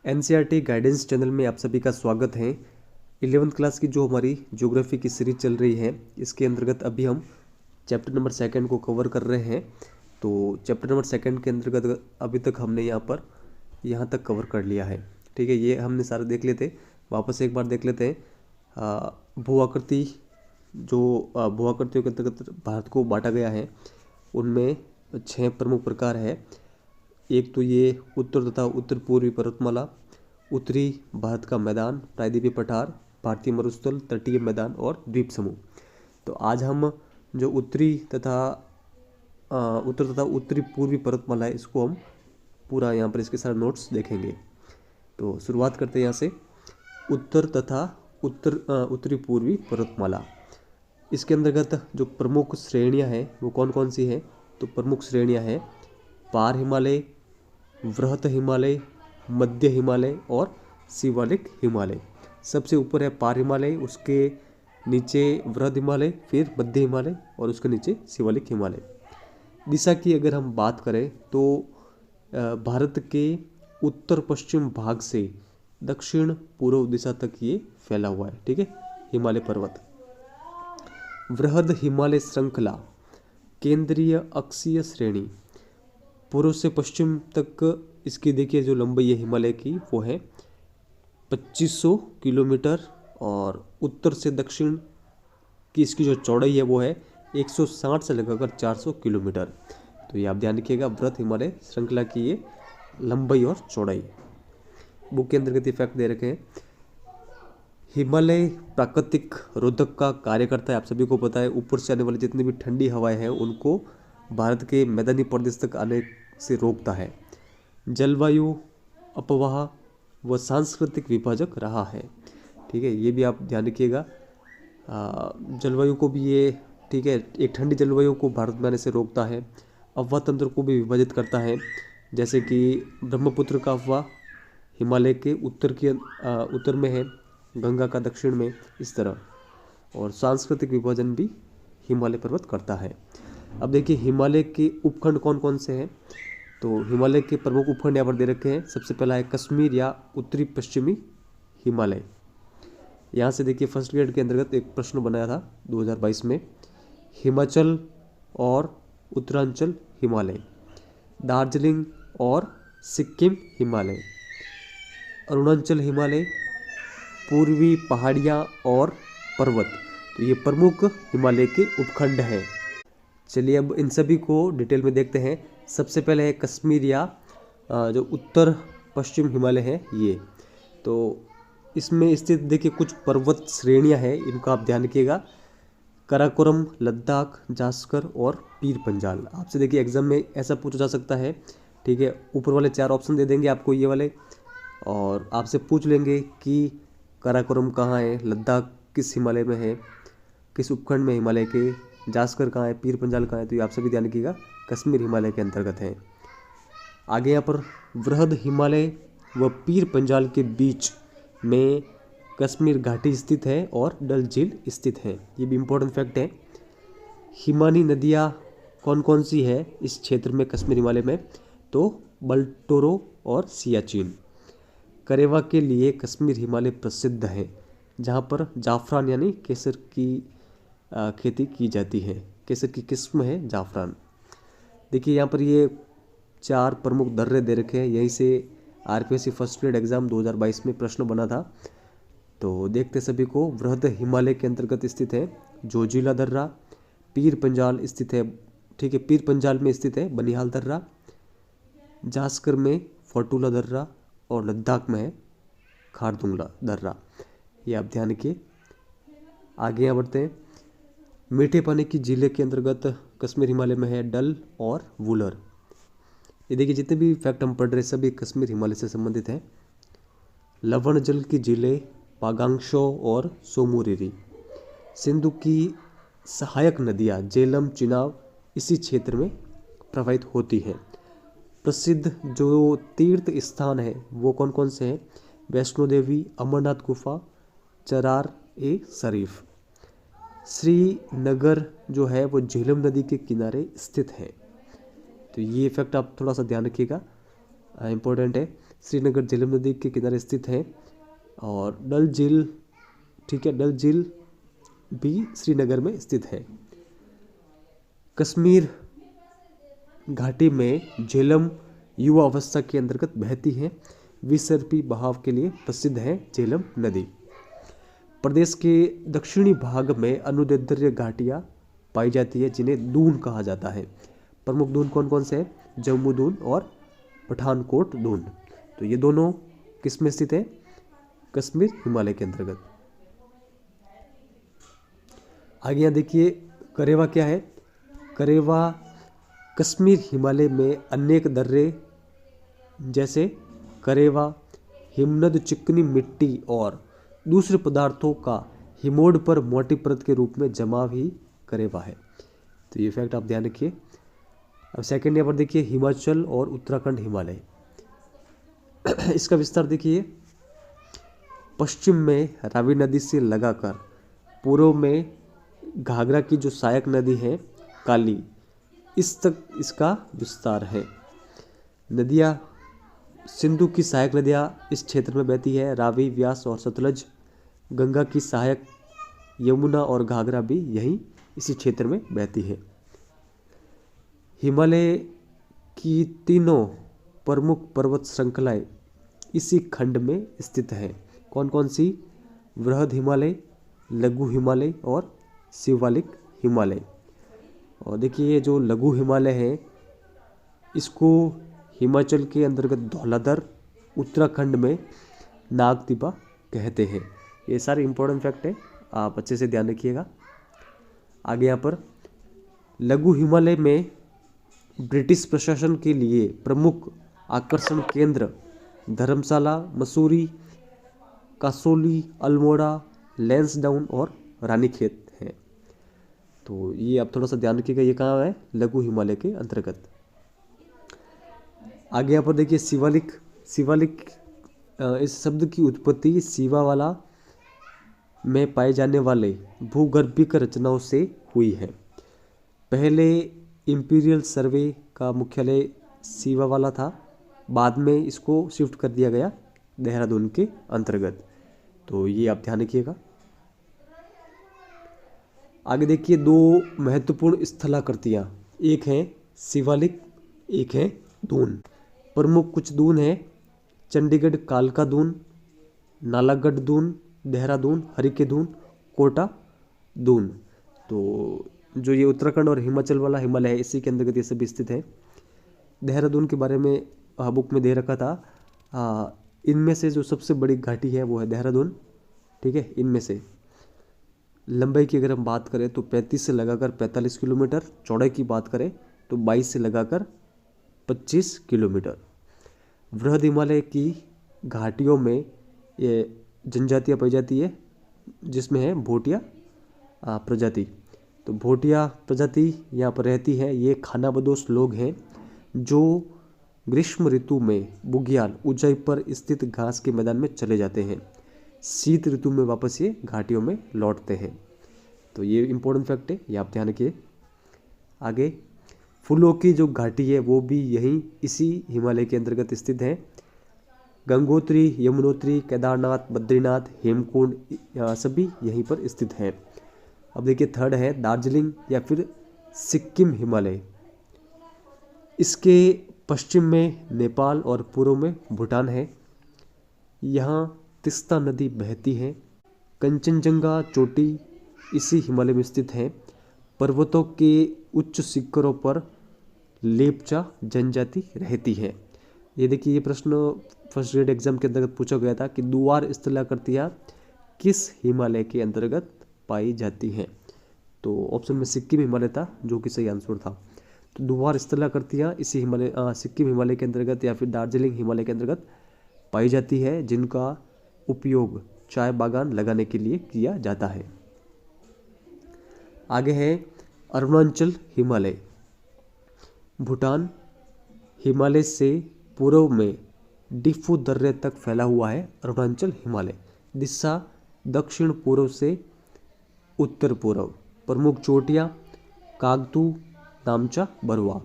NCERT guidance channel में आप सभी का स्वागत है। 11th क्लास की जो हमारी ज्योग्राफी की सीरीज चल रही है, इसके अंतर्गत अभी हम चैप्टर नंबर 2 को कवर कर रहे हैं। तो चैप्टर नंबर 2 के अंतर्गत अभी तक हमने यहाँ तक कवर कर लिया है। ठीक है, ये हमने सारे देख लेते, वापस एक बार देख लेते हैं। भू-आकृति भू-आकृतियों के अंतर्गत भारत को बांटा गया है, उनमें 6 प्रमुख प्रकार है। एक तो ये उत्तर तथा उत्तर पूर्वी पर्वतमाला, उत्तरी भारत का मैदान, प्रायद्वीपीय पठार, भारतीय मरुस्थल, तटीय मैदान और द्वीप समूह। तो आज हम जो उत्तर तथा उत्तरी पूर्वी पर्वतमाला है, इसको हम पूरा यहाँ पर इसके सारे नोट्स देखेंगे। तो शुरुआत करते हैं यहाँ से। उत्तर तथा उत्तरी पूर्वी पर्वतमाला, इसके अंतर्गत जो प्रमुख श्रेणियाँ हैं वो कौन कौन सी हैं? तो प्रमुख श्रेणियाँ हैं पार हिमालय, वृहत हिमालय, मध्य हिमालय और शिवालिक हिमालय। सबसे ऊपर है पार हिमालय, उसके नीचे वृहत हिमालय, फिर मध्य हिमालय और उसके नीचे शिवालिक हिमालय। दिशा की अगर हम बात करें तो भारत के उत्तर पश्चिम भाग से दक्षिण पूर्व दिशा तक ये फैला हुआ है। ठीक है, हिमालय पर्वत। वृहद हिमालय श्रृंखला केंद्रीय अक्षीय श्रेणी, पूर्व से पश्चिम तक इसकी देखिए जो लंबाई है हिमालय की वो है 2500 किलोमीटर, और उत्तर से दक्षिण की इसकी जो चौड़ाई है वो है 160 से लगाकर 400 किलोमीटर। तो ये आप ध्यान रखिएगा, वृहद हिमालय श्रृंखला की ये लंबाई और चौड़ाई। बुक के अंतर्गत ये फैक्ट दे रखे हैं। हिमालय प्राकृतिक रोधक का कार्य करता है, आप सभी को पता है। ऊपर से आने वाली जितनी भी ठंडी हवाएं हैं उनको भारत के मैदानी प्रदेश तक आने से रोकता है। जलवायु अपवाह व सांस्कृतिक विभाजक रहा है। ठीक है, ये भी आप ध्यान रखिएगा। जलवायु को भी ये, ठीक है, एक ठंडी जलवायु को भारत में आने से रोकता है। अफवाह तंत्र को भी विभाजित करता है, जैसे कि ब्रह्मपुत्र का अफवाह हिमालय के उत्तर में है, गंगा का दक्षिण में, इस तरह। और सांस्कृतिक विभाजन भी हिमालय पर्वत करता है। अब देखिए हिमालय के उपखंड कौन कौन से हैं। तो हिमालय के प्रमुख उपखंड यहाँ पर दे रखे हैं। सबसे पहला है कश्मीर या उत्तरी पश्चिमी हिमालय। यहाँ से देखिए फर्स्ट ग्रेड के अंतर्गत एक प्रश्न बनाया था 2022 में। हिमाचल और उत्तरांचल हिमालय, दार्जिलिंग और सिक्किम हिमालय, अरुणाचल हिमालय, पूर्वी पहाड़ियाँ और पर्वत। तो ये प्रमुख हिमालय के उपखंड हैं। चलिए अब इन सभी को डिटेल में देखते हैं। सबसे पहले है कश्मीर या जो उत्तर पश्चिम हिमालय है ये। तो इसमें स्थित देखिए कुछ पर्वत श्रेणियां हैं, इनका आप ध्यान रखिएगा। काराकोरम, लद्दाख, जास्कर और पीर पंजाल। आपसे देखिए एग्जाम में ऐसा पूछा जा सकता है। ठीक है, ऊपर वाले 4 ऑप्शन दे देंगे आपको ये वाले, और आपसे पूछ लेंगे कि काराकोरम कहाँ है, लद्दाख किस हिमालय में है, किस उपखंड में हिमालय के, जास्कर कहाँ है, पीर पंजाल कहाँ है। तो ये आप सभी ध्यान रखिएगा, कश्मीर हिमालय के अंतर्गत है। आगे यहाँ पर वृहद हिमालय व पीर पंजाल के बीच में कश्मीर घाटी स्थित है और डल झील स्थित है। ये भी इम्पोर्टेंट फैक्ट है। हिमानी नदियाँ कौन कौन सी है इस क्षेत्र में, कश्मीर हिमालय में? तो बल्टोरो और सियाचिन। करेवा के लिए कश्मीर हिमालय प्रसिद्ध है, जहाँ पर जाफरान यानी केसर की खेती की जाती है। केसर की किस्म है जाफरान। देखिए यहाँ पर ये 4 प्रमुख दर्रे दे रखे हैं। यहीं से आरपीएससी फर्स्ट ग्रेड एग्जाम 2022 में प्रश्न बना था। तो देखते सभी को। वृहद हिमालय के अंतर्गत स्थित है जोजिला दर्रा, पीर पंजाल स्थित है, ठीक है, पीर पंजाल में स्थित है बनिहाल दर्रा, जास्कर में फटूला दर्रा और लद्दाख में है खारदुंगला दर्रा। ये आप ध्यान रखिए। आगे यहाँ बढ़ते हैं। मीठे पानी की झीलें के अंतर्गत कश्मीर हिमालय में है डल और वुलर। ये देखिए जितने भी फैक्ट हम पढ़ रहे सभी कश्मीर हिमालय से संबंधित हैं। लवण जल की झीलें पागांगशो और सोमोरिरी। सिंधु की सहायक नदियाँ झेलम, चिनाब इसी क्षेत्र में प्रवाहित होती हैं। प्रसिद्ध जो तीर्थ स्थान है वो कौन कौन से हैं? वैष्णो देवी, अमरनाथ गुफा, चरार ए शरीफ। श्रीनगर जो है वो झेलम नदी के किनारे स्थित है। तो ये फैक्ट आप थोड़ा सा ध्यान रखिएगा, इम्पोर्टेंट है। श्रीनगर झेलम नदी के किनारे स्थित है। और डल झील, ठीक है, डल झील भी श्रीनगर में स्थित है। कश्मीर घाटी में झेलम युवा अवस्था के अंतर्गत बहती है। विसर्पी बहाव के लिए प्रसिद्ध है झेलम नदी। प्रदेश के दक्षिणी भाग में अनुदैर्ध्य घाटियाँ पाई जाती है जिन्हें दून कहा जाता है। प्रमुख दून कौन कौन से हैं? जम्मू दून और पठानकोट दून। तो ये दोनों किस में स्थित है? कश्मीर हिमालय के अंतर्गत। आगे यहाँ देखिए करेवा क्या है? करेवा कश्मीर हिमालय में अनेक दर्रे जैसे करेवा, हिमनद, चिकनी मिट्टी और दूसरे पदार्थों का हिमोड पर मोटी परत के रूप में जमाव ही करेवा है। तो ये फैक्ट आप ध्यान रखिए। अब सेकंड यहाँ पर देखिए हिमाचल और उत्तराखंड हिमालय। इसका विस्तार देखिए। पश्चिम में रावी नदी से लगाकर पूर्व में घाघरा की जो सहायक नदी है काली, इस तक इसका विस्तार है। नदियाँ, सिंधु की सहायक नदियाँ इस क्षेत्र में बहती है। रावी, व्यास और सतलज। गंगा की सहायक यमुना और घाघरा भी यहीं इसी क्षेत्र में बहती है। हिमालय की तीनों प्रमुख पर्वत श्रृंखलाएं इसी खंड में स्थित हैं। कौन कौन सी? वृहद हिमालय, लघु हिमालय और शिवालिक हिमालय। और देखिए ये जो लघु हिमालय है इसको हिमाचल के अंतर्गत धौलाधर, उत्तराखंड में नागतिबा कहते हैं। ये सारे इंपॉर्टेंट फैक्ट है, आप अच्छे से ध्यान रखिएगा। आगे यहाँ पर लघु हिमालय में ब्रिटिश प्रशासन के लिए प्रमुख आकर्षण केंद्र धर्मशाला, मसूरी, कसौली, अल्मोड़ा, लैंसडाउन और रानीखेत हैं। तो ये आप थोड़ा सा ध्यान रखिएगा, ये कहाँ है? लघु हिमालय के अंतर्गत। आगे यहाँ पर देखिए शिवालिक। शिवालिक इस शब्द की उत्पत्ति शिवावाला में पाए जाने वाले भूगर्भिक रचनाओं से हुई है। पहले इंपीरियल सर्वे का मुख्यालय शिवावाला था, बाद में इसको शिफ्ट कर दिया गया देहरादून के अंतर्गत। तो ये आप ध्यान रखिएगा। आगे देखिए दो महत्वपूर्ण स्थलाकृतियाँ, एक है शिवालिक, एक है दून। प्रमुख कुछ दून है चंडीगढ़ कालका दून, नालागढ़ दून, देहरादून हरिके दून, कोटा दून। तो जो ये उत्तराखंड और हिमाचल वाला हिमालय है इसी के अंतर्गत ये सभी स्थित है। देहरादून के बारे में बुक में दे रखा था। इनमें से जो सबसे बड़ी घाटी है वो है देहरादून, ठीक है। इनमें से लंबाई की अगर हम बात करें तो 35 से लगाकर 45 किलोमीटर, चौड़ाई की बात करें तो 22 से लगाकर 25 किलोमीटर। वृहद हिमालय की घाटियों में ये जनजातियाँ पाई जाती है जिसमें है भोटिया प्रजाति। तो भोटिया प्रजाति यहाँ पर रहती है। ये खानाबदोश लोग हैं जो ग्रीष्म ऋतु में बुग्याल ऊंचाई पर स्थित घास के मैदान में चले जाते हैं, शीत ऋतु में वापस ये घाटियों में लौटते हैं। तो ये इम्पोर्टेंट फैक्ट है, ये आप ध्यान रखिए। आगे फूलों की जो घाटी है वो भी यहीं इसी हिमालय के अंतर्गत स्थित है। गंगोत्री, यमुनोत्री, केदारनाथ, बद्रीनाथ, हेमकुंड सभी यहीं पर स्थित हैं। अब देखिए थर्ड है दार्जिलिंग या फिर सिक्किम हिमालय। इसके पश्चिम में नेपाल और पूर्व में भूटान है। यहाँ तिस्ता नदी बहती है। कंचनजंगा चोटी इसी हिमालय में स्थित है। पर्वतों के उच्च शिखरों पर लेप्चा जनजाति रहती है। ये देखिए ये प्रश्न फर्स्ट ग्रेड एग्जाम के अंतर्गत पूछा गया था कि दुआर स्थलाकृतियाँ किस हिमालय के अंतर्गत पाई जाती हैं। तो ऑप्शन में सिक्किम हिमालय था जो कि सही आंसर था। तो दुआर स्थलाकृतियाँ इसी हिमालय सिक्किम हिमालय के अंतर्गत या फिर दार्जिलिंग हिमालय के अंतर्गत पाई जाती है, जिनका उपयोग चाय बागान लगाने के लिए किया जाता है। आगे है अरुणाचल हिमालय। भूटान हिमालय से पूर्व में डिफू दर्रे तक फैला हुआ है अरुणाचल हिमालय। दिशा दक्षिण पूर्व से उत्तर पूर्व। प्रमुख चोटियाँ कागतू, नामचा, बरुआ।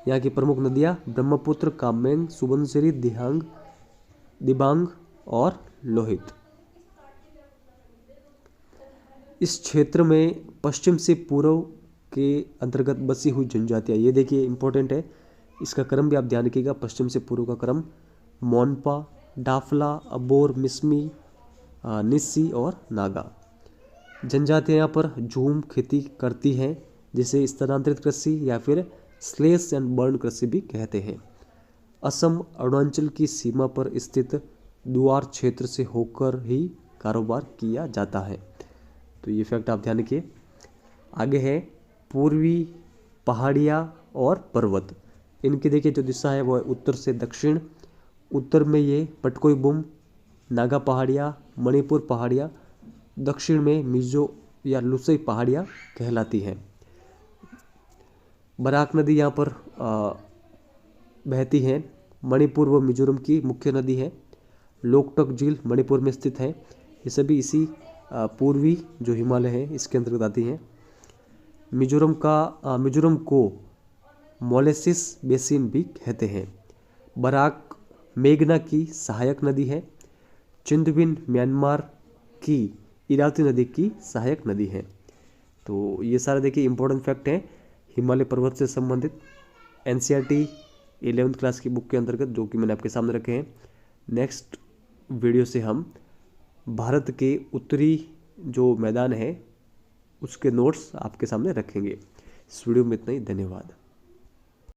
यहाँ की प्रमुख नदियाँ ब्रह्मपुत्र, कामेंग, सुबनसिरी, दिहांग, दिबांग और लोहित। इस क्षेत्र में पश्चिम से पूर्व के अंतर्गत बसी हुई जनजातियाँ, ये देखिए इंपॉर्टेंट है, इसका क्रम भी आप ध्यान रखिएगा। पश्चिम से पूर्व का क्रम मोनपा, डाफला, अबोर, मिसमी, निस्सी और नागा। जनजातियाँ यहाँ पर झूम खेती करती हैं, जिसे स्थानांतरित कृषि या फिर स्लेश एंड बर्न कृषि भी कहते हैं। असम अरुणाचल की सीमा पर स्थित दुआर क्षेत्र से होकर ही कारोबार किया जाता है। तो ये फैक्ट आप ध्यान रखिए। आगे है पूर्वी पहाड़ियाँ और पर्वत। इनकी देखिए जो दिशा है वो है उत्तर से दक्षिण। उत्तर में ये पटकोईबुम, नागा पहाड़ियाँ, मणिपुर पहाड़ियाँ, दक्षिण में मिजो या लुसई पहाड़ियाँ कहलाती हैं। बराक नदी यहाँ पर बहती है। मणिपुर व मिजोरम की मुख्य नदी है। लोकटक झील मणिपुर में स्थित है। ये सभी इसी पूर्वी जो हिमालय है इसके अंतर्गत आती हैं। मिजोरम को मोलेसिस बेसिन भी कहते हैं। बराक मेघना की सहायक नदी है। चिंदविन म्यांमार की इरावती नदी की सहायक नदी है। तो ये सारे देखिए इंपॉर्टेंट फैक्ट हैं हिमालय पर्वत से संबंधित, NCERT 11th क्लास की बुक के अंतर्गत, जो कि मैंने आपके सामने रखे हैं। नेक्स्ट वीडियो से हम भारत के उत्तरी जो मैदान है उसके नोट्स आपके सामने रखेंगे। इस वीडियो में इतना ही, धन्यवाद।